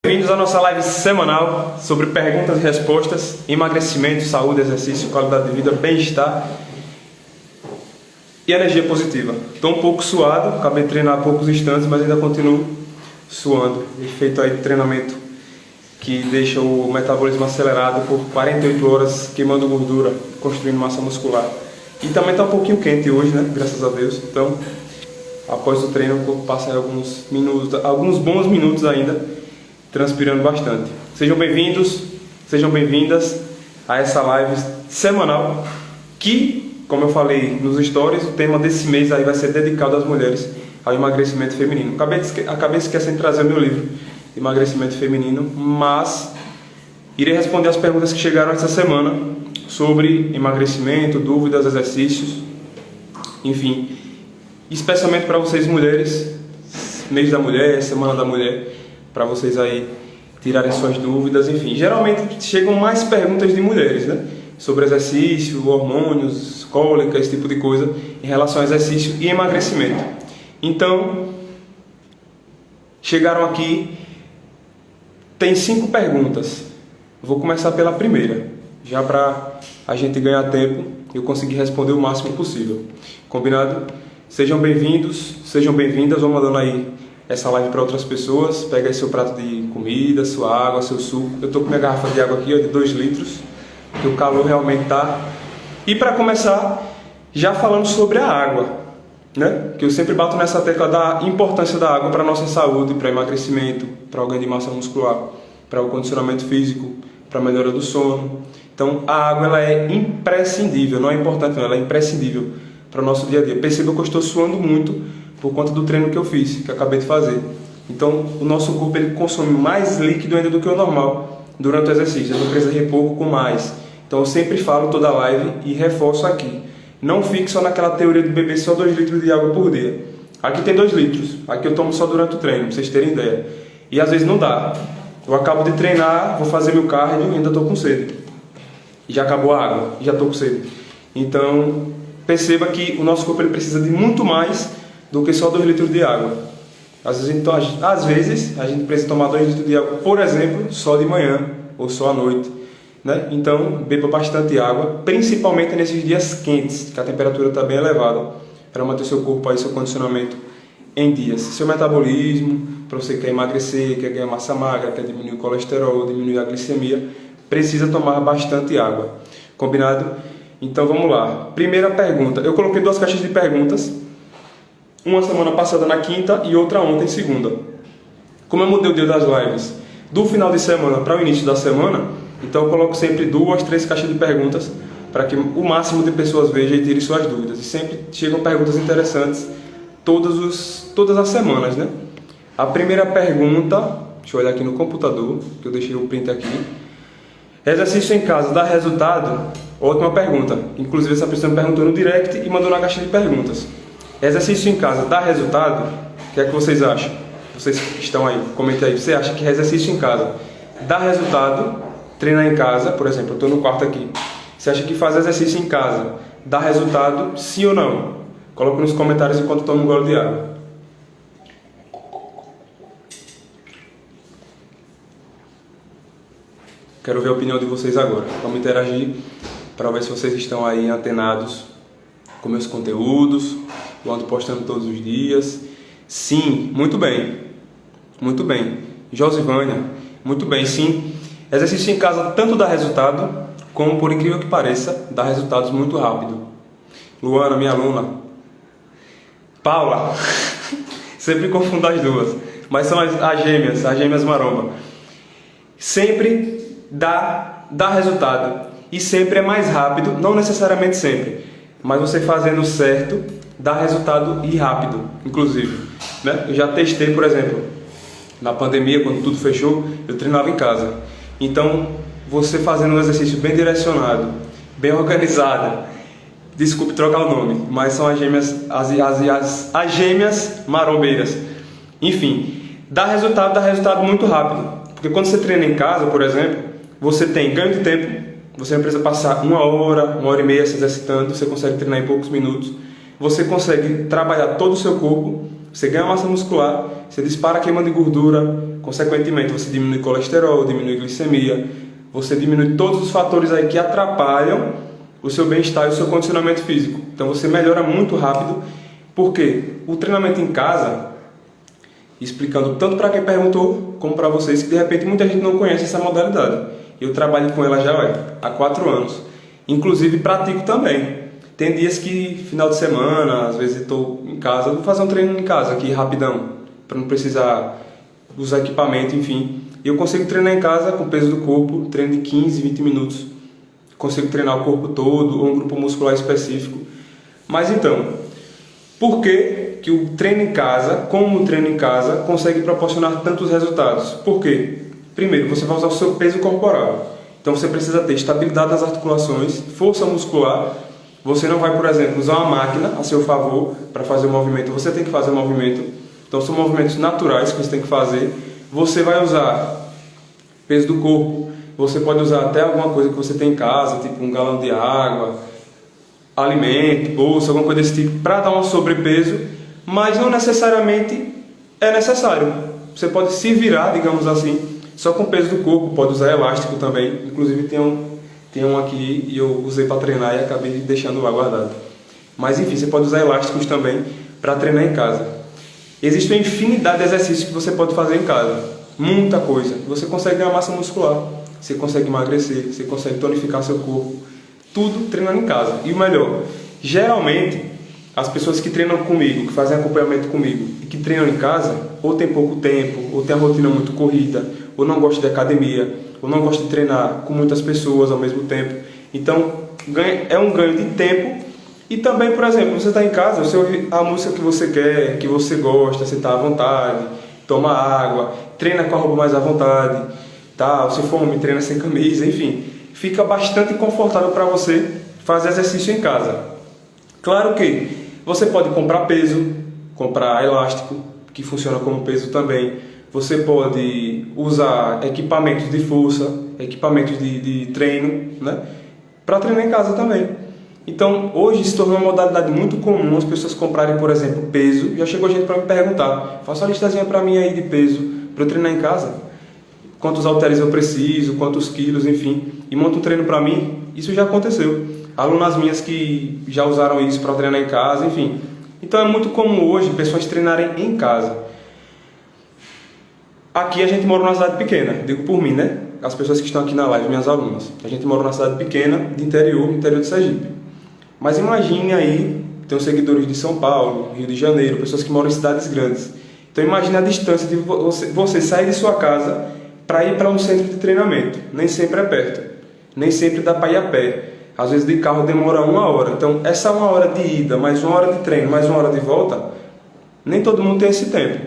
bem-vindos à nossa live semanal sobre perguntas e respostas, emagrecimento, saúde, exercício, qualidade de vida, bem-estar e energia positiva. Estou um pouco suado, acabei de treinar há poucos instantes, mas ainda continuo suando. Efeito aí de treinamento que deixa o metabolismo acelerado por 48 horas, queimando gordura, construindo massa muscular. E também está um pouquinho quente hoje, né? Graças a Deus. Então, após o treino, o corpo passa alguns bons minutos ainda, transpirando bastante. Sejam bem-vindos, sejam bem-vindas a essa live semanal que, como eu falei nos stories, o tema desse mês aí vai ser dedicado às mulheres, ao emagrecimento feminino. Acabei esquecendo de trazer o meu livro, Emagrecimento Feminino, mas irei responder as perguntas que chegaram essa semana sobre emagrecimento, dúvidas, exercícios, enfim, especialmente para vocês mulheres, mês da mulher, semana da mulher, para vocês aí tirarem suas dúvidas, enfim. Geralmente chegam mais perguntas de mulheres, né? Sobre exercício, hormônios, cólica, esse tipo de coisa, em relação ao exercício e emagrecimento. Então, chegaram aqui, tem 5 perguntas. Vou começar pela primeira, já para a gente ganhar tempo e eu conseguir responder o máximo possível. Combinado? Sejam bem-vindos, sejam bem-vindas, vou mandando aí essa live para outras pessoas. Pega aí seu prato de comida, sua água, seu suco. Eu estou com minha garrafa de água aqui, ó, de 2 litros, porque o calor realmente tá. E para começar, já falando sobre a água, né? Que eu sempre bato nessa tecla da importância da água para a nossa saúde, para emagrecimento, para o ganho de massa muscular, para o condicionamento físico, para a melhora do sono. Então, a água ela é imprescindível, não é importante não, ela é imprescindível para o nosso dia a dia. Perceba que eu estou suando muito por conta do treino que eu fiz, que eu acabei de fazer. Então, o nosso corpo ele consome mais líquido ainda do que o normal durante o exercício. Ele precisa repor com mais. Então, eu sempre falo toda a live e reforço aqui. Não fique só naquela teoria de beber só 2 litros de água por dia. Aqui tem 2 litros. Aqui eu tomo só durante o treino, para vocês terem ideia. E às vezes não dá. Eu acabo de treinar, vou fazer meu cardio e ainda estou com sede. Já acabou a água, já estou com sede. Então, perceba que o nosso corpo ele precisa de muito mais do que só 2 litros de água. Às vezes a gente precisa tomar 2 litros de água, por exemplo, só de manhã ou só à noite, né? Então, beba bastante água, principalmente nesses dias quentes, que a temperatura está bem elevada, para manter seu corpo aí, seu condicionamento em dias. Seu metabolismo, para você que quer emagrecer, quer ganhar massa magra, quer diminuir o colesterol, diminuir a glicemia, precisa tomar bastante água. Combinado? Então vamos lá. Primeira pergunta. Eu coloquei 2 caixas de perguntas. Uma semana passada na quinta e outra ontem, segunda. Como eu mudei o dia das lives do final de semana para o início da semana, então eu coloco sempre 2, 3 caixas de perguntas para que o máximo de pessoas vejam e tirem suas dúvidas. E sempre chegam perguntas interessantes todas as semanas, né? A primeira pergunta, deixa eu olhar aqui no computador, que eu deixei o print aqui. Exercício em casa dá resultado? Ótima pergunta. Inclusive essa pessoa me perguntou no direct e mandou na caixa de perguntas. Exercício em casa dá resultado? O que é que vocês acham? Vocês que estão aí, comentem aí. Você acha que exercício em casa dá resultado? Treinar em casa, por exemplo, eu estou no quarto aqui. Você acha que fazer exercício em casa dá resultado? Sim ou não? Coloque nos comentários enquanto tomo um gole de água. Quero ver a opinião de vocês agora. Vamos interagir para ver se vocês estão aí antenados com meus conteúdos. Eu ando postando todos os dias. Sim, muito bem. Muito bem. Josivânia, muito bem, sim. Exercício em casa tanto dá resultado, como por incrível que pareça, dá resultados muito rápido. Luana, minha aluna. Paula, sempre confundo as duas, mas são as gêmeas maromba. Sempre dá resultado e sempre é mais rápido, não necessariamente sempre, mas você fazendo certo dá resultado e rápido, inclusive, né? Eu já testei, por exemplo, na pandemia, quando tudo fechou, eu treinava em casa. Então, você fazendo um exercício bem direcionado, bem organizado, desculpe trocar o nome, mas são as gêmeas marombeiras. Enfim, dá resultado muito rápido. Porque quando você treina em casa, por exemplo, você tem ganho de tempo, você não precisa passar 1 hora e meia se exercitando, você consegue treinar em poucos minutos, você consegue trabalhar todo o seu corpo, você ganha massa muscular, você dispara a queima de gordura, consequentemente você diminui colesterol, diminui glicemia, você diminui todos os fatores aí que atrapalham o seu bem-estar e o seu condicionamento físico. Então você melhora muito rápido, porque o treinamento em casa, explicando tanto para quem perguntou, como para vocês, que de repente muita gente não conhece essa modalidade. Eu trabalho com ela já há 4 anos. Inclusive pratico também. Tem dias que, final de semana, às vezes estou em casa, vou fazer um treino em casa aqui rapidão, para não precisar usar equipamento, enfim. Eu consigo treinar em casa com o peso do corpo, treino de 15, 20 minutos. Consigo treinar o corpo todo ou um grupo muscular específico. Mas então, por que o treino em casa, como o treino em casa, consegue proporcionar tantos resultados? Por quê? Primeiro, você vai usar o seu peso corporal. Então você precisa ter estabilidade nas articulações, força muscular. Você não vai, por exemplo, usar uma máquina a seu favor para fazer o movimento. Você tem que fazer o movimento. Então são movimentos naturais que você tem que fazer. Você vai usar peso do corpo. Você pode usar até alguma coisa que você tem em casa, tipo um galão de água, alimento, bolsa, alguma coisa desse tipo, para dar um sobrepeso, mas não necessariamente é necessário. Você pode se virar, digamos assim, só com o peso do corpo, pode usar elástico também. Inclusive tem um aqui e eu usei para treinar e acabei deixando lá guardado. Mas enfim, você pode usar elásticos também para treinar em casa. Existe uma infinidade de exercícios que você pode fazer em casa. Muita coisa. Você consegue ganhar massa muscular, você consegue emagrecer, você consegue tonificar seu corpo. Tudo treinando em casa. E o melhor, geralmente, as pessoas que treinam comigo, que fazem acompanhamento comigo e que treinam em casa, ou tem pouco tempo, ou tem a rotina muito corrida, ou não gosta de academia, ou não gosta de treinar com muitas pessoas ao mesmo tempo. Então, é um ganho de tempo. E também, por exemplo, você está em casa, você ouve a música que você quer, que você gosta, você está à vontade, toma água, treina com a roupa mais à vontade, tá? Se fome, treina sem camisa, enfim. Fica bastante confortável para você fazer exercício em casa. Claro que você pode comprar peso, comprar elástico, que funciona como peso também. Você pode usar equipamentos de força, equipamentos de treino, né? Para treinar em casa também. Então, hoje se tornou uma modalidade muito comum as pessoas comprarem, por exemplo, peso. Já chegou gente para me perguntar, faça uma listazinha para mim aí de peso, para eu treinar em casa. Quantos halteres eu preciso, quantos quilos, enfim. E monta um treino para mim. Isso já aconteceu. Alunas minhas que já usaram isso para treinar em casa, enfim. Então é muito comum hoje pessoas treinarem em casa. Aqui a gente mora numa cidade pequena, digo por mim, né? As pessoas que estão aqui na live, minhas alunas. A gente mora numa cidade pequena, de interior, no interior de Sergipe. Mas imagine aí, tem seguidores de São Paulo, Rio de Janeiro, pessoas que moram em cidades grandes. Então imagine a distância de você sair de sua casa para ir para um centro de treinamento. Nem sempre é perto, nem sempre dá para ir a pé. Às vezes de carro demora 1 hora. Então essa 1 hora de ida, mais 1 hora de treino, mais 1 hora de volta, nem todo mundo tem esse tempo.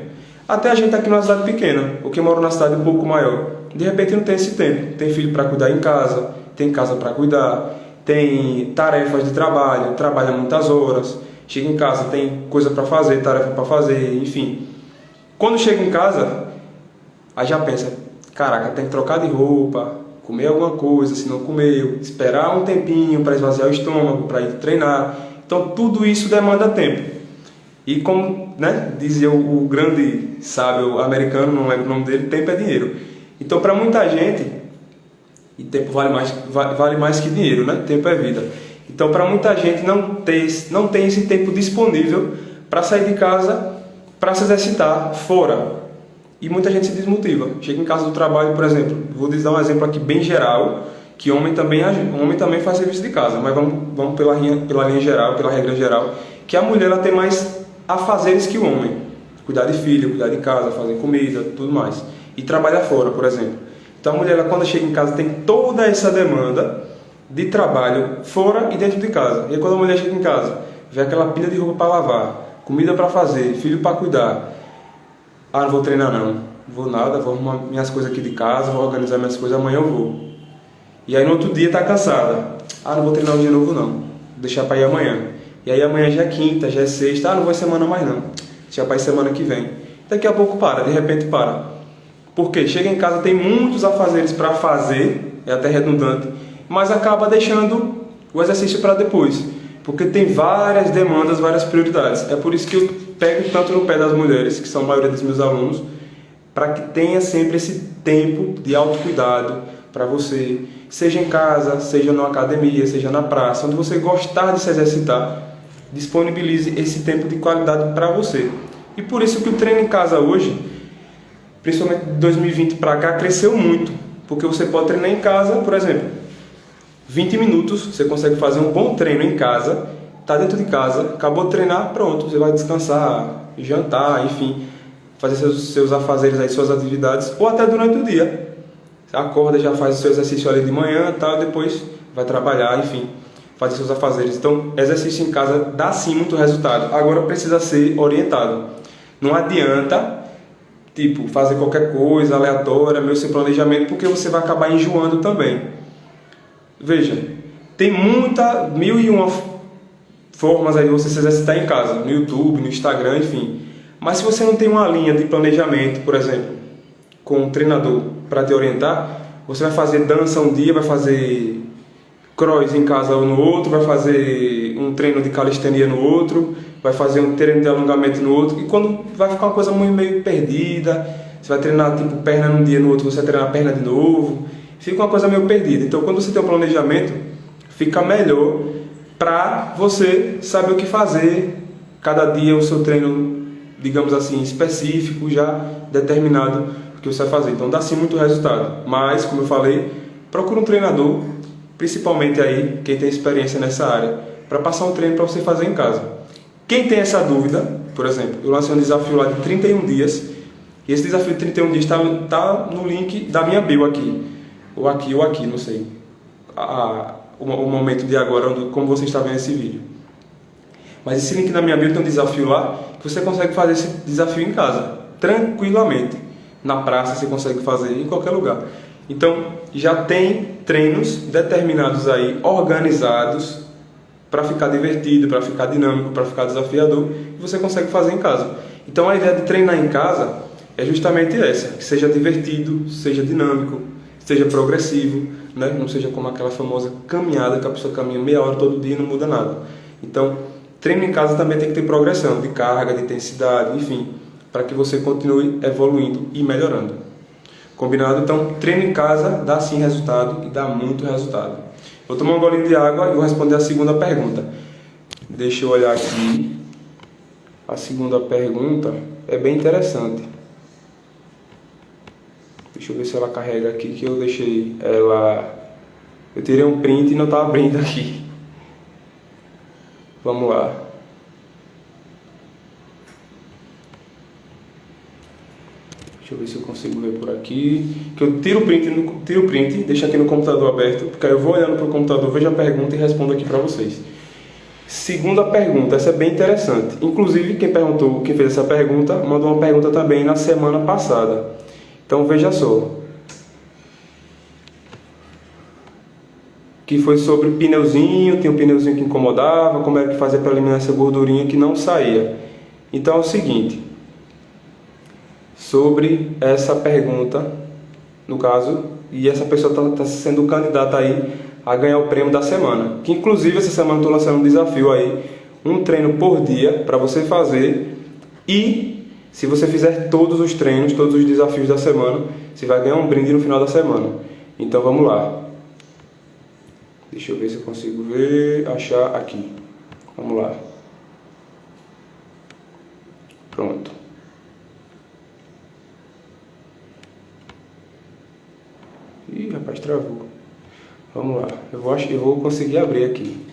Até a gente aqui numa cidade pequena, ou que mora numa cidade um pouco maior, de repente não tem esse tempo. Tem filho para cuidar em casa, tem casa para cuidar, tem tarefas de trabalho, trabalha muitas horas, chega em casa, tem coisa para fazer, tarefa para fazer, enfim. Quando chega em casa, aí já pensa, caraca, tem que trocar de roupa, comer alguma coisa, se não comeu, esperar um tempinho para esvaziar o estômago, para ir treinar. Então tudo isso demanda tempo. E como, né, dizia o grande sábio americano, não lembro o nome dele, tempo é dinheiro. Então para muita gente, e tempo vale mais que dinheiro, né? Tempo é vida. Então para muita gente não tem esse tempo disponível para sair de casa, para se exercitar fora. E muita gente se desmotiva. Chega em casa do trabalho, por exemplo, vou dar um exemplo aqui bem geral, que homem também faz serviço de casa, mas vamos pela linha geral, pela regra geral, que a mulher ela tem mais afazeres que o homem. Cuidar de filho, cuidar de casa, fazer comida, tudo mais. E trabalhar fora, por exemplo. Então a mulher, ela, quando chega em casa, tem toda essa demanda de trabalho fora e dentro de casa. E aí, quando a mulher chega em casa, vê aquela pilha de roupa para lavar, comida para fazer, filho para cuidar. Ah, não vou treinar não, vou nada, vou arrumar minhas coisas aqui de casa, vou organizar minhas coisas, amanhã eu vou. E aí no outro dia tá cansada. Ah, não vou treinar hoje de novo não, vou deixar para ir amanhã. E aí amanhã já é quinta, já é sexta, ah, não vou semana mais não, deixa para ir semana que vem. Daqui a pouco para, de repente para. Porque chega em casa, tem muitos afazeres para fazer, é até redundante, mas acaba deixando o exercício para depois. Porque tem várias demandas, várias prioridades. É por isso que eu pego tanto no pé das mulheres, que são a maioria dos meus alunos, para que tenha sempre esse tempo de autocuidado para você, seja em casa, seja na academia, seja na praça, onde você gostar de se exercitar, disponibilize esse tempo de qualidade para você. E por isso que o treino em casa hoje, principalmente de 2020 para cá, cresceu muito, porque você pode treinar em casa, por exemplo, 20 minutos, você consegue fazer um bom treino em casa, tá dentro de casa, acabou de treinar, pronto, você vai descansar, jantar, enfim, fazer seus afazeres aí, suas atividades, ou até durante o dia. Você acorda, já faz o seu exercício ali de manhã, tá, depois vai trabalhar, enfim, fazer seus afazeres. Então, exercício em casa dá sim muito resultado. Agora precisa ser orientado. Não adianta, tipo, fazer qualquer coisa aleatória, meio sem planejamento, porque você vai acabar enjoando também. Veja, tem mil e uma formas aí de você se exercitar em casa, no YouTube, no Instagram, enfim. Mas se você não tem uma linha de planejamento, por exemplo, com um treinador para te orientar, você vai fazer dança um dia, vai fazer cross em casa ou no outro, vai fazer um treino de calistenia no outro, vai fazer um treino de alongamento no outro, e quando vai ficar uma coisa muito meio perdida, você vai treinar tipo perna num dia, no outro você vai treinar perna de novo, fica uma coisa meio perdida. Então quando você tem um planejamento, fica melhor para você saber o que fazer, cada dia o seu treino, digamos assim, específico, já determinado que você vai fazer. Então dá sim muito resultado, mas como eu falei, procura um treinador, principalmente aí quem tem experiência nessa área, para passar um treino para você fazer em casa. Quem tem essa dúvida, por exemplo, eu lancei um desafio lá de 31 dias, e esse desafio de 31 dias está no link da minha bio aqui, ou aqui, não sei, o momento de agora, como você está vendo esse vídeo. Mas esse link na minha bio tem um desafio lá, que você consegue fazer esse desafio em casa, tranquilamente. Na praça você consegue fazer, em qualquer lugar. Então, já tem treinos determinados aí, organizados, para ficar divertido, para ficar dinâmico, para ficar desafiador, e você consegue fazer em casa. Então, a ideia de treinar em casa é justamente essa, que seja divertido, seja dinâmico, seja progressivo, né? Não seja como aquela famosa caminhada, que a pessoa caminha meia hora todo dia e não muda nada. Então, treino em casa também tem que ter progressão de carga, de intensidade, enfim, para que você continue evoluindo e melhorando. Combinado? Então, treino em casa dá sim resultado e dá muito resultado. Vou tomar um golinho de água e vou responder a segunda pergunta. Deixa eu olhar aqui. A segunda pergunta é bem interessante. Deixa eu ver se ela carrega aqui, que eu deixei ela... Eu tirei um print e não está abrindo aqui. Vamos lá. Deixa eu ver se eu consigo ver por aqui. Que eu tiro o print, deixo aqui no computador aberto, porque aí eu vou olhando para o computador, vejo a pergunta e respondo aqui para vocês. Segunda pergunta, essa é bem interessante. Inclusive, quem fez essa pergunta, mandou uma pergunta também na semana passada. Então veja só. Que foi sobre pneuzinho, tem um pneuzinho que incomodava, como era que fazia para eliminar essa gordurinha que não saía. Então é o seguinte. Sobre essa pergunta, no caso, e essa pessoa está sendo candidata aí a ganhar o prêmio da semana. Que inclusive essa semana eu estou lançando um desafio aí, um treino por dia para você fazer, e se você fizer todos os treinos, todos os desafios da semana, você vai ganhar um brinde no final da semana. Então vamos lá. Deixa eu ver se eu consigo achar aqui. Vamos lá. Pronto. Ih, rapaz, travou. Vamos lá. Eu vou conseguir abrir aqui.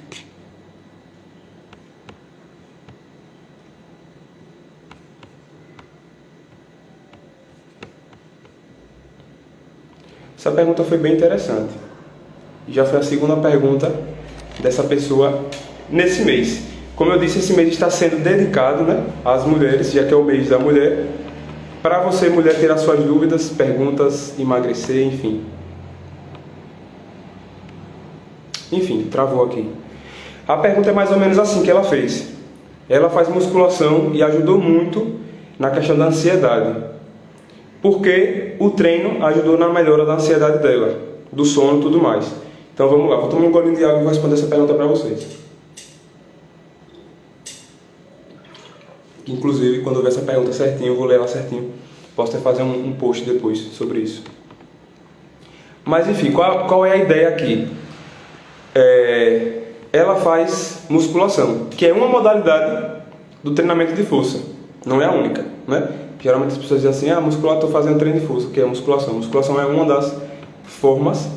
Essa pergunta foi bem interessante. Já foi a segunda pergunta dessa pessoa nesse mês. Como eu disse, esse mês está sendo dedicado, né, às mulheres, já que é o mês da mulher, para você, mulher, tirar suas dúvidas, perguntas, emagrecer, enfim. Enfim, travou aqui. A pergunta é mais ou menos assim que ela fez. Ela faz musculação e ajudou muito na questão da ansiedade. Porque o treino ajudou na melhora da ansiedade dela, do sono e tudo mais. Então vamos lá, vou tomar um golinho de água e vou responder essa pergunta para vocês. Inclusive, quando eu ver essa pergunta certinho, eu vou ler ela certinho Posso até fazer um post depois sobre isso. Mas enfim, qual é a ideia aqui? Ela faz musculação, que é uma modalidade do treinamento de força, não é a única, né? Geralmente as pessoas dizem assim, muscular, estou fazendo treino de força, que é musculação. Musculação é uma das formas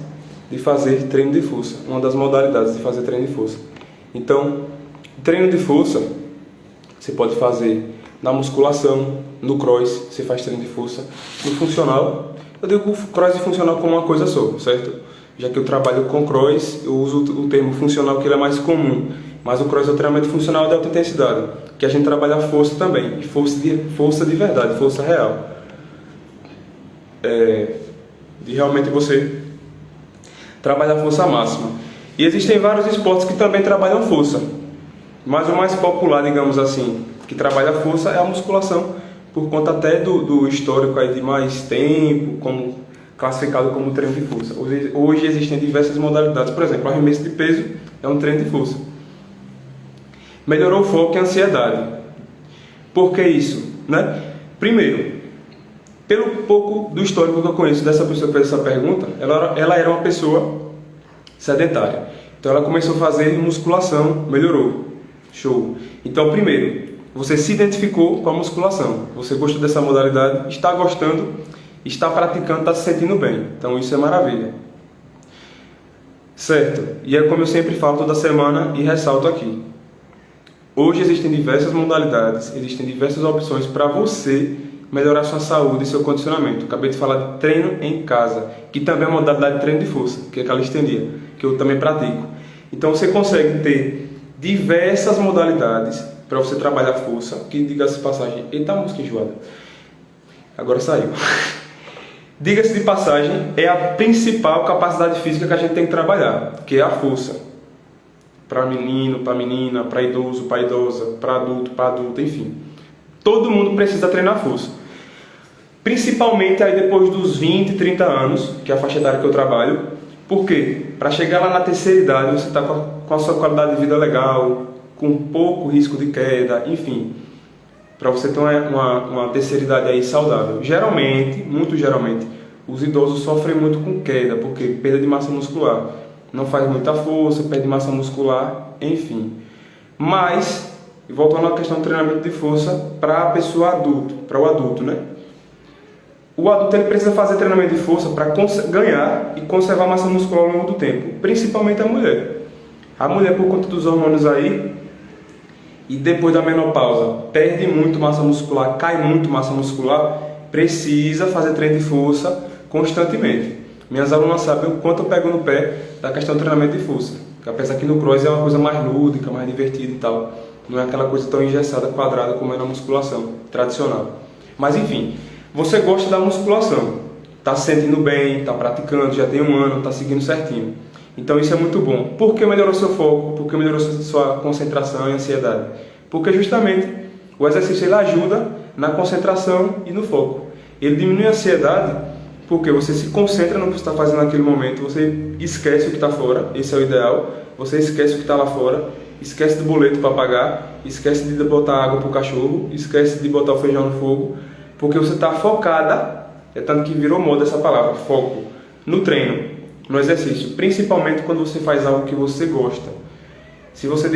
de fazer treino de força, uma das modalidades de fazer treino de força. Então, treino de força você pode fazer na musculação, no cross, você faz treino de força, no funcional. Eu digo cross e funcional como uma coisa só, certo? Já que eu trabalho com cross, eu uso o termo funcional, que ele é mais comum. Mas o cross é o treinamento funcional de alta intensidade, que a gente trabalha a força também, e força de verdade, força real. De realmente você trabalhar a força máxima. E existem vários esportes que também trabalham força, mas o mais popular, digamos assim, que trabalha a força é a musculação, por conta até do histórico aí de mais tempo, como classificado como treino de força. Hoje existem diversas modalidades, por exemplo, arremesso de peso é um treino de força. Melhorou o foco e a ansiedade. Por que isso? Né? Primeiro, pelo pouco do histórico que eu conheço dessa pessoa que fez essa pergunta, ela era uma pessoa sedentária. Então ela começou a fazer musculação, melhorou. Show. Então, primeiro, você se identificou com a musculação. Você gostou dessa modalidade, está gostando, está praticando, está se sentindo bem. Então isso é maravilha. Certo? E é como eu sempre falo toda semana e ressalto aqui. Hoje existem diversas modalidades, existem diversas opções para você melhorar sua saúde e seu condicionamento. Acabei de falar de treino em casa, que também é uma modalidade de treino de força, que é calistenia, que eu também pratico. Então você consegue ter diversas modalidades para você trabalhar força, que, diga-se de passagem, eita, música enjoada, agora saiu. Diga-se de passagem, é a principal capacidade física que a gente tem que trabalhar, que é a força. Para menino, para menina, para idoso, para idosa, para adulto, enfim. Todo mundo precisa treinar força. Principalmente aí depois dos 20, 30 anos, que é a faixa etária que eu trabalho. Por quê? Para chegar lá na terceira idade, você está com a sua qualidade de vida legal, com pouco risco de queda, enfim. Para você ter uma terceira idade aí saudável. Geralmente, muito geralmente, os idosos sofrem muito com queda, porque perda de massa muscular. Não faz muita força, perde massa muscular, enfim. Mas, voltando à questão do treinamento de força para a pessoa adulta, para o adulto, né? O adulto ele precisa fazer treinamento de força para ganhar e conservar massa muscular ao longo do tempo, principalmente a mulher. A mulher, por conta dos hormônios aí, e depois da menopausa, perde muito massa muscular, cai muito massa muscular, precisa fazer treino de força constantemente. Minhas alunas sabem o quanto eu pego no pé da questão do treinamento de força. Apesar que no cross é uma coisa mais lúdica, mais divertida e tal. Não é aquela coisa tão engessada, quadrada como é na musculação tradicional. Mas enfim, você gosta da musculação. Está se sentindo bem, está praticando, já tem um ano, está seguindo certinho. Então isso é muito bom. Por que melhorou seu foco? Por que melhorou sua concentração e ansiedade? Porque justamente o exercício ele ajuda na concentração e no foco. Ele diminui a ansiedade porque você se concentra no que você está fazendo naquele momento, você esquece o que está fora, esse é o ideal, você esquece o que está lá fora, esquece do boleto para pagar, esquece de botar água para o cachorro, esquece de botar o feijão no fogo, porque você está focada, é tanto que virou moda essa palavra, foco, no treino, no exercício, principalmente quando você faz algo que você gosta. Se você,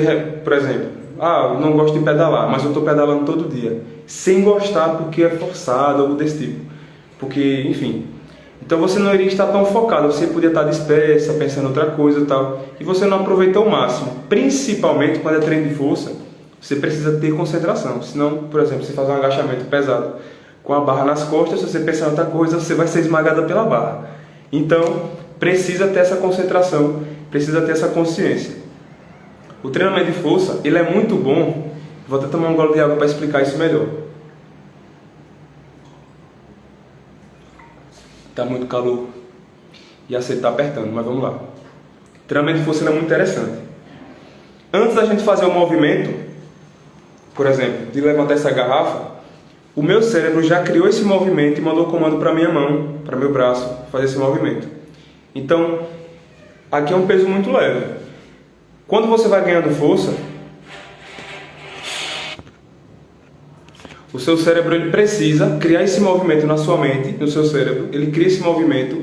por exemplo, eu não gosto de pedalar, mas eu estou pedalando todo dia, sem gostar porque é forçado, algo desse tipo, porque, enfim... Então você não iria estar tão focado, você podia estar dispersa, pensando em outra coisa e tal, e você não aproveitou o máximo. Principalmente quando é treino de força, você precisa ter concentração. Senão, por exemplo, você faz um agachamento pesado com a barra nas costas, se você pensar em outra coisa, você vai ser esmagada pela barra. Então, precisa ter essa concentração, precisa ter essa consciência. O treinamento de força, ele é muito bom. Vou até tomar um gole de água para explicar isso melhor. Está muito calor e a sede está apertando, mas vamos lá. O treinamento de força é muito interessante. Antes da gente fazer o movimento, por exemplo, de levantar essa garrafa, o meu cérebro já criou esse movimento e mandou comando para minha mão, para meu braço, fazer esse movimento. Então, aqui é um peso muito leve. Quando você vai ganhando força, O seu cérebro ele precisa criar esse movimento na sua mente, no seu cérebro. Ele cria esse movimento,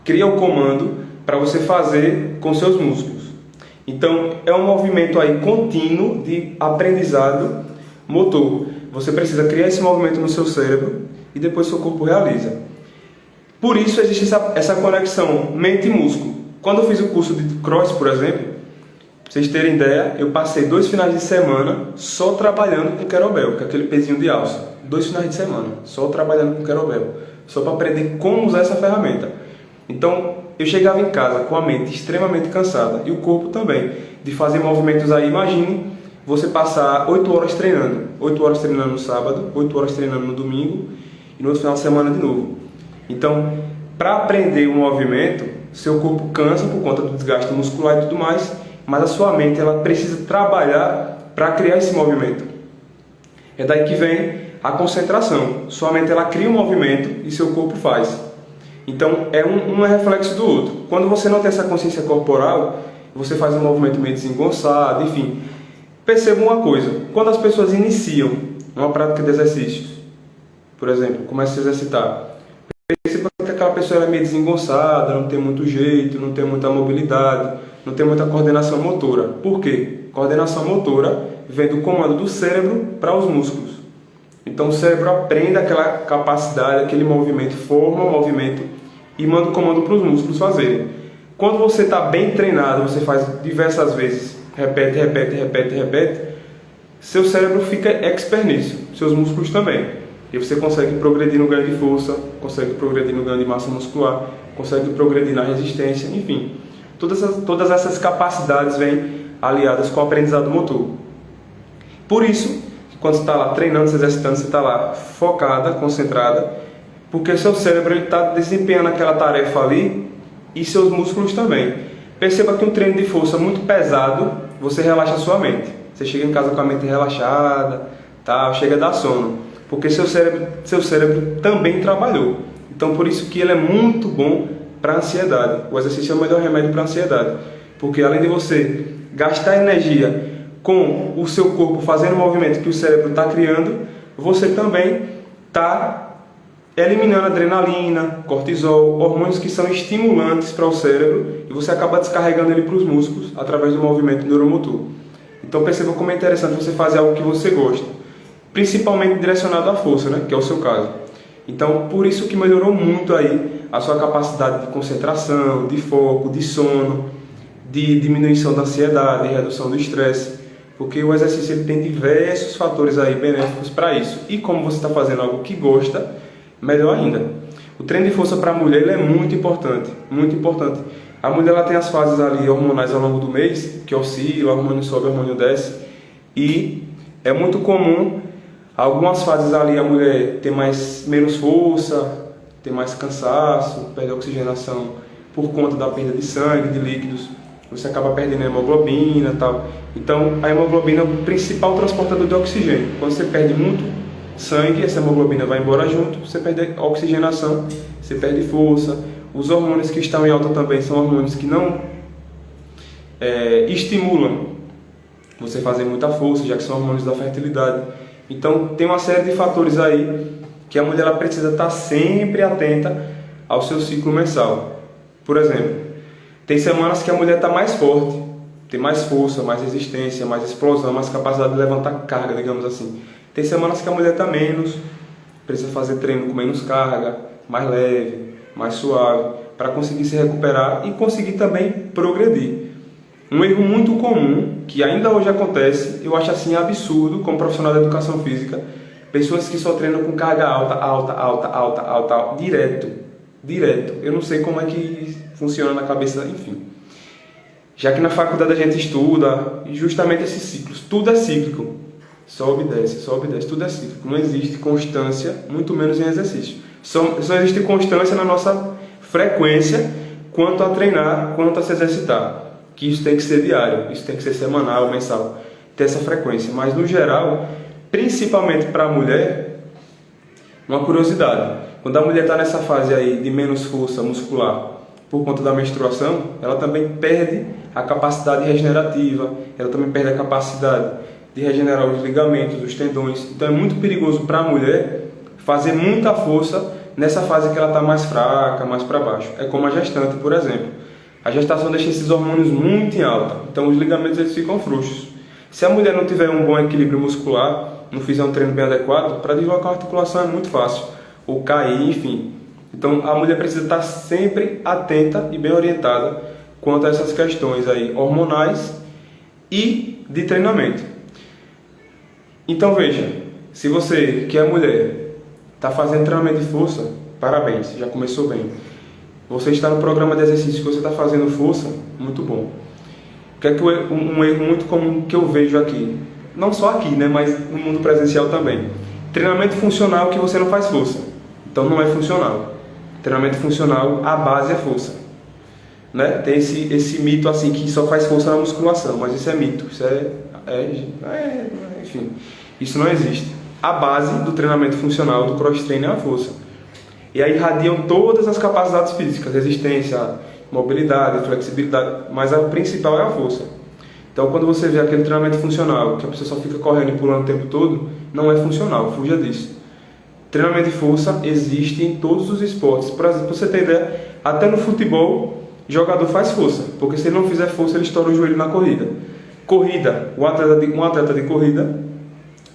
cria o comando para você fazer com seus músculos. Então, é um movimento aí contínuo de aprendizado motor. Você precisa criar esse movimento no seu cérebro e depois seu corpo realiza. Por isso existe essa conexão mente e músculo. Quando eu fiz o curso de cross, por exemplo, pra vocês terem ideia, eu passei 2 finais de semana só trabalhando com kettlebell, que é aquele pezinho de alça. 2 finais de semana, só trabalhando com kettlebell, só para aprender como usar essa ferramenta. Então, eu chegava em casa com a mente extremamente cansada e o corpo também, de fazer movimentos aí. Imagine você passar 8 horas treinando. 8 horas treinando no sábado, 8 horas treinando no domingo e no outro final de semana de novo. Então, para aprender um movimento, seu corpo cansa por conta do desgaste muscular e tudo mais, mas a sua mente ela precisa trabalhar para criar esse movimento. É daí que vem a concentração. Sua mente ela cria um movimento e seu corpo faz. Então é um reflexo do outro. Quando você não tem essa consciência corporal, você faz um movimento meio desengonçado, enfim. Perceba uma coisa, quando as pessoas iniciam uma prática de exercícios, por exemplo, começa a se exercitar, perceba que aquela pessoa é meio desengonçada, não tem muito jeito, não tem muita mobilidade, não tem muita coordenação motora. Por quê? Coordenação motora vem do comando do cérebro para os músculos. Então o cérebro aprende aquela capacidade, aquele movimento, forma o movimento e manda o comando para os músculos fazerem. Quando você está bem treinado, você faz diversas vezes, repete, seu cérebro fica expert nisso, seus músculos também. E você consegue progredir no ganho de força, consegue progredir no ganho de massa muscular, consegue progredir na resistência, enfim. Todas essas capacidades vêm aliadas com o aprendizado motor. Por isso, quando você está lá treinando, se exercitando, você está lá focada, concentrada, porque seu cérebro está desempenhando aquela tarefa ali e seus músculos também. Perceba que um treino de força muito pesado, você relaxa a sua mente. Você chega em casa com a mente relaxada, tá? Chega a dar sono, porque seu cérebro também trabalhou. Então, por isso que ele é muito bom para a ansiedade. O exercício é o melhor remédio para a ansiedade, porque além de você gastar energia com o seu corpo fazendo o movimento que o cérebro está criando, você também está eliminando adrenalina, cortisol, hormônios que são estimulantes para o cérebro, e você acaba descarregando ele para os músculos através do movimento neuromotor. Então perceba como é interessante você fazer algo que você gosta, principalmente direcionado à força, né, que é o seu caso. Então por isso que melhorou muito aí a sua capacidade de concentração, de foco, de sono, de diminuição da ansiedade, de redução do estresse, porque o exercício ele tem diversos fatores aí benéficos para isso. E como você está fazendo algo que gosta, melhor ainda. O treino de força para a mulher ele é muito importante, muito importante. A mulher ela tem as fases ali hormonais ao longo do mês, que oscila, o hormônio sobe, o hormônio desce, e é muito comum algumas fases ali a mulher ter menos força, ter mais cansaço, perder oxigenação por conta da perda de sangue, de líquidos. Você acaba perdendo a hemoglobina e tal. Então a hemoglobina é o principal transportador de oxigênio. Quando você perde muito sangue, essa hemoglobina vai embora junto, você perde a oxigenação, você perde força. Os hormônios que estão em alta também são hormônios que não estimulam você fazer muita força, já que são hormônios da fertilidade. Então tem uma série de fatores aí que a mulher ela precisa estar sempre atenta ao seu ciclo mensal. Por exemplo, tem semanas que a mulher está mais forte, tem mais força, mais resistência, mais explosão, mais capacidade de levantar carga, digamos assim. Tem semanas que a mulher está menos, precisa fazer treino com menos carga, mais leve, mais suave, para conseguir se recuperar e conseguir também progredir. Um erro muito comum, que ainda hoje acontece, eu acho assim absurdo, como profissional da educação física, pessoas que só treinam com carga alta, direto. Eu não sei como é que funciona na cabeça, enfim. Já que na faculdade a gente estuda justamente esses ciclos, tudo é cíclico. Sobe e desce, tudo é cíclico. Não existe constância, muito menos em exercício. Só existe constância na nossa frequência quanto a treinar, quanto a se exercitar. Que isso tem que ser diário, isso tem que ser semanal, mensal, ter essa frequência. Mas no geral, principalmente para a mulher, uma curiosidade. Quando a mulher está nessa fase aí de menos força muscular por conta da menstruação, ela também perde a capacidade regenerativa, ela também perde a capacidade de regenerar os ligamentos, os tendões. Então é muito perigoso para a mulher fazer muita força nessa fase que ela está mais fraca, mais para baixo. É como a gestante, por exemplo. A gestação deixa esses hormônios muito em alta, então os ligamentos eles ficam frouxos. Se a mulher não tiver um bom equilíbrio muscular, não fizer um treino bem adequado, para deslocar a articulação é muito fácil, ou cair, enfim. Então a mulher precisa estar sempre atenta e bem orientada quanto a essas questões aí hormonais e de treinamento. Então veja, se você que é mulher está fazendo treinamento de força, parabéns, já começou bem. Você está no programa de exercício que você está fazendo força, muito bom. O que é que um erro muito comum que eu vejo aqui, não só aqui, né, mas no mundo presencial também. Treinamento funcional que você não faz força, então não é funcional. Treinamento funcional, a base é força. Né? Tem esse mito assim que só faz força na musculação, mas isso é mito, isso enfim, isso não existe. A base do treinamento funcional do cross-training é a força. E aí irradiam todas as capacidades físicas, resistência, mobilidade, flexibilidade, mas a principal é a força. Então quando você vê aquele treinamento funcional, que a pessoa só fica correndo e pulando o tempo todo, não é funcional, fuja disso. Treinamento de força existe em todos os esportes. Por exemplo, pra você ter ideia, até no futebol, jogador faz força, porque se ele não fizer força, ele estoura o joelho na corrida. Corrida, um atleta de corrida,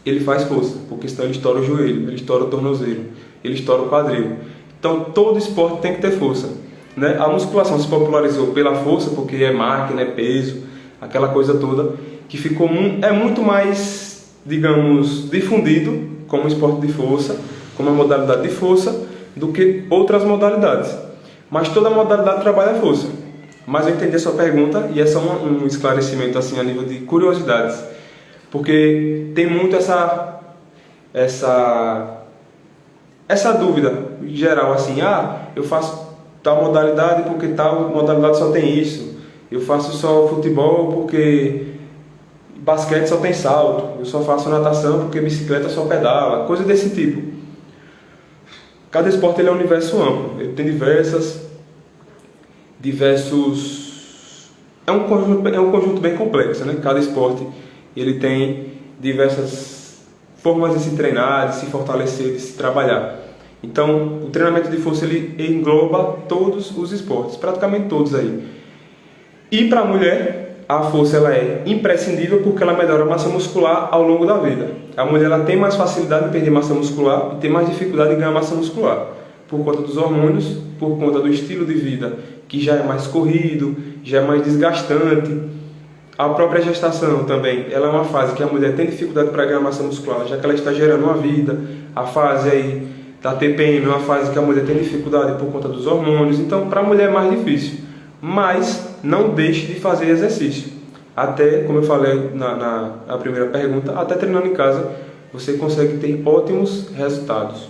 ele faz força, porque senão ele estoura o joelho, ele estoura o tornozelo, ele estoura o quadril. Então todo esporte tem que ter força, né? A musculação se popularizou pela força, porque é máquina, é peso, aquela coisa toda, que ficou é muito mais, digamos, difundido como esporte de força, como a modalidade de força, do que outras modalidades. Mas toda modalidade trabalha a força. Mas eu entendi a sua pergunta e é só um esclarecimento assim a nível de curiosidades. Porque tem muito essa dúvida geral assim, eu faço tal modalidade porque tal modalidade só tem isso. Eu faço só futebol porque basquete só tem salto. Eu só faço natação porque bicicleta só pedala. Coisa desse tipo. Cada esporte ele é um universo amplo. Ele tem diversos... É um conjunto bem complexo, né? Cada esporte ele tem diversas formas de se treinar, de se fortalecer, de se trabalhar. Então, o treinamento de força ele engloba todos os esportes, praticamente todos aí. E para a mulher, a força ela é imprescindível porque ela melhora a massa muscular ao longo da vida. A mulher ela tem mais facilidade em perder massa muscular e tem mais dificuldade em ganhar massa muscular, por conta dos hormônios, por conta do estilo de vida que já é mais corrido, já é mais desgastante. A própria gestação também, ela é uma fase que a mulher tem dificuldade para ganhar massa muscular, já que ela está gerando uma vida. A fase aí da TPM é uma fase que a mulher tem dificuldade por conta dos hormônios, então para a mulher é mais difícil. Mas não deixe de fazer exercício. Até, como eu falei na primeira pergunta, até treinando em casa você consegue ter ótimos resultados.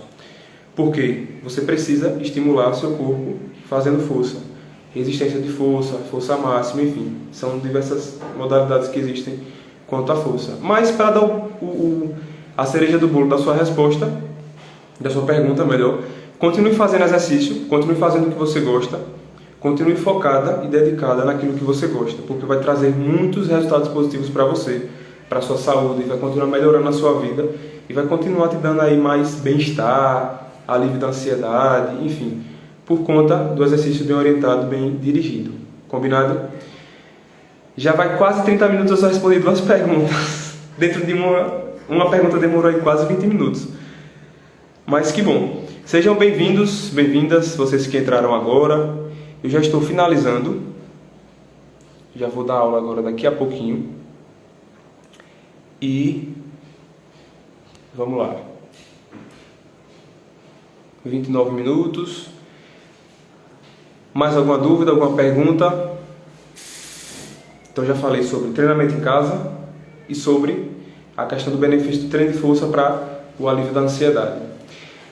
Porque você precisa estimular o seu corpo fazendo força. Resistência de força, força máxima, enfim. São diversas modalidades que existem quanto à força. Mas para dar a cereja do bolo da sua resposta, da sua pergunta melhor, continue fazendo exercício, continue fazendo o que você gosta, continue focada e dedicada naquilo que você gosta, porque vai trazer muitos resultados positivos para você, para a sua saúde, vai continuar melhorando a sua vida e vai continuar te dando aí mais bem-estar, alívio da ansiedade, enfim, por conta do exercício bem orientado, bem dirigido. Combinado? Já vai quase 30 minutos eu só respondi 2 perguntas. Dentro de uma pergunta demorou aí quase 20 minutos. Mas que bom. Sejam bem-vindos, bem-vindas, vocês que entraram agora. Eu já estou finalizando. Já vou dar aula agora daqui a pouquinho. E vamos lá. 29 minutos. Mais alguma dúvida, alguma pergunta? Então já falei sobre treinamento em casa e sobre a questão do benefício do treino de força para o alívio da ansiedade.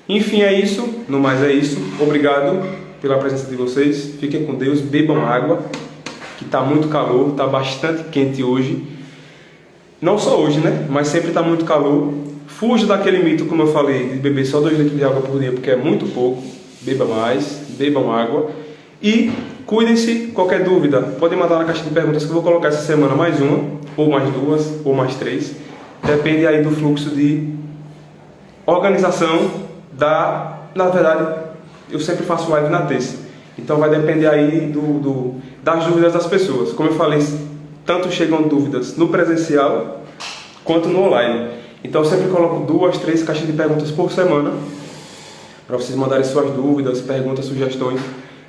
Enfim, é isso. No mais é isso. Obrigado pela presença de vocês. Fiquem com Deus. Bebam água, que está muito calor, está bastante quente hoje. Não só hoje, né? Mas sempre está muito calor. Fuja daquele mito, como eu falei, de beber só 2 litros de água por dia, porque é muito pouco. Beba mais, bebam água. E cuidem-se. Qualquer dúvida, podem mandar na caixa de perguntas que eu vou colocar essa semana mais uma, ou mais 2, ou mais 3. depende aí do fluxo de organização na verdade, eu sempre faço live na terça. Então vai depender aí das dúvidas das pessoas. Como eu falei, tanto chegam dúvidas no presencial quanto no online. Então eu sempre coloco 2, 3 caixas de perguntas por semana para vocês mandarem suas dúvidas, perguntas, sugestões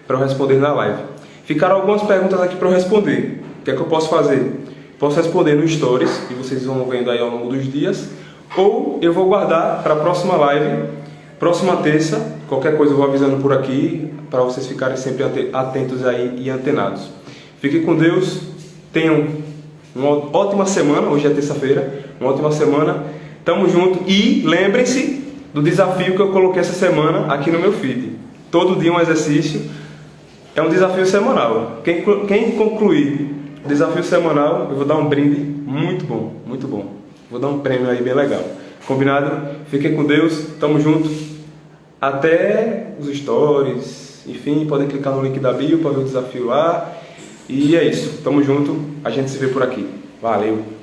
para eu responder na live. Ficaram algumas perguntas aqui para eu responder. O que é que eu posso fazer? Posso responder no Stories, que vocês vão vendo aí ao longo dos dias, ou eu vou guardar para a próxima live, próxima terça. Qualquer coisa eu vou avisando por aqui, para vocês ficarem sempre atentos aí e antenados. Fiquem com Deus, tenham uma ótima semana, hoje é terça-feira, uma ótima semana, tamo junto e lembrem-se do desafio que eu coloquei essa semana aqui no meu feed. Todo dia um exercício, é um desafio semanal. Quem concluir o desafio semanal, eu vou dar um brinde muito bom, muito bom. Vou dar um prêmio aí bem legal. Combinado? Fiquem com Deus, tamo junto. Até os stories, enfim, podem clicar no link da bio para ver o desafio lá. E é isso, tamo junto, a gente se vê por aqui. Valeu!